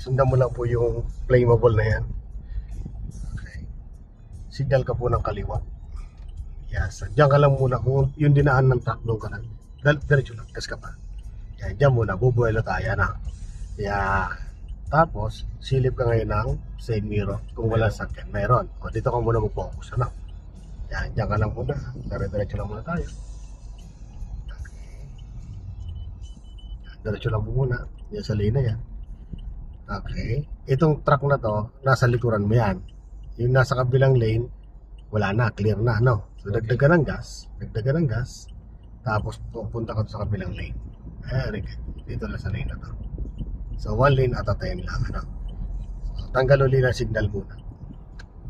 Sundan mo lang po yung flammable na yan. Okay. Signal ka po ng kaliwa. Yes. Diyan ka lang muna kung yung dinaan ng truck doon ka lang. Diretso lang, gas ka pa. Yan, diyan muna, bubuelo tayo na. Yan. Tapos, silip ka ngayon ng side mirror. Kung wala sakyan, mayroon. O, dito ka muna mag-focus, ano? Yan, diyan ka lang muna. Diretso lang muna tayo. Okay. Diretso lang muna. Yan sa lane na yan. Okay. Itong truck na to, nasa likuran mo yan. Yung nasa kabilang lane, wala na, clear na, no? So, dagdagan ng gas. Dagdagan ng gas. Tapos, pupunta ka sa kabilang lane. Very good. Dito lang sa lane na to. So, one lane at a time lang, ano? So, tanggal uli na signal muna.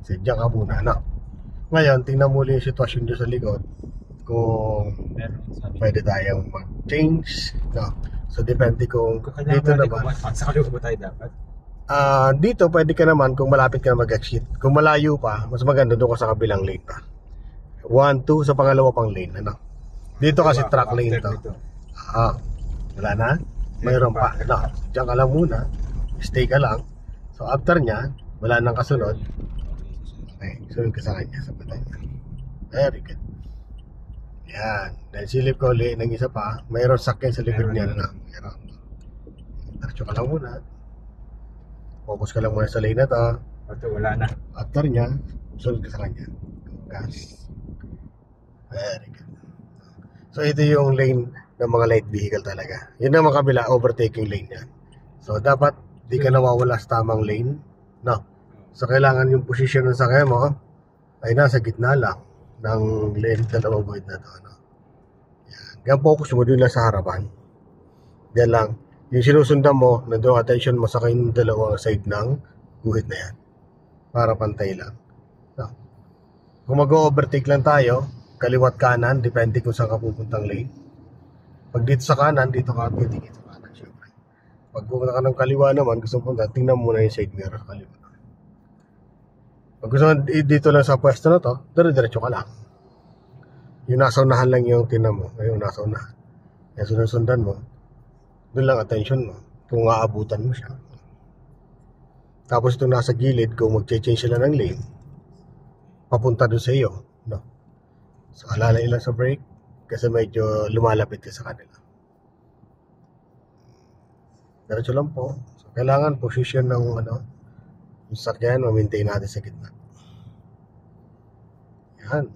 So, diyan ka muna, ano? Ngayon, tingnan mo ulit yung sitwasyon dyan sa likod. Kung pwede tayong mag-change, no? So, depende kung dito naman. Sa kaliwa ba tayo dapat? Dito, pwede ka naman kung malapit ka na mag-exit. Kung malayo pa, mas maganda doon ka sa kabilang lane pa. 1, 2, sa pangalawa pang lane, ano? Dito kasi truck lane to. Wala na? Mayroon pa. No, diyan ka lang muna. Stay ka lang. So, after nya, wala nang kasunod. Okay, sunod ka sa kanya, sa patay niya. Very good. Yan. Dahil silip ko ulit ng isa pa, mayroon sakyan sa likod niya na. Mayroon. Diretso ka lang muna. Focus ka lang muna sa lane na to. Ito, wala na. After nya, sunod ka sa kanya. Gas. Very good. So, ito yung lane ng mga light vehicle talaga. Yun ang mga kabila, overtaking lane yan. So, dapat di ka nawawala sa tamang lane. No. So, kailangan yung position ng sakyan mo ay nasa gitna lang ng lane dalawang guhit na to. No? Yan. Kaya focus mo dun lang sa harapan. Yan lang. Yung sinusundan mo, nandun attention mo sa kayong dalawang side ng guhit na yan. Para pantay lang. No. Kung mag-overtake lang tayo, kaliwat kanan, depende kung saan ka pupuntang lane. Pag dito sa kanan, dito ka titingin sa kanan, syempre. Pag pupunta ka ng kaliwa naman, gusto mo punta, tingnan muna yung side mirror sa kaliwa. Pag gusto mo dito lang sa pwesto na to, diretso ka lang. Yung nasa unahan lang yung tingnan mo, yung nasa unahan. Yung sunod-sundan mo, doon lang attention mo, kung aabutan mo siya. Tapos itong nasa gilid, kung mag-change sila ng lane, papunta doon sa iyo, no? So, alala lang sa brake kasi medyo lumalapit ka sa kanila. Diretso lang po. So, kailangan position ng yung sakyan, ma-maintain natin sa gitna. Yan.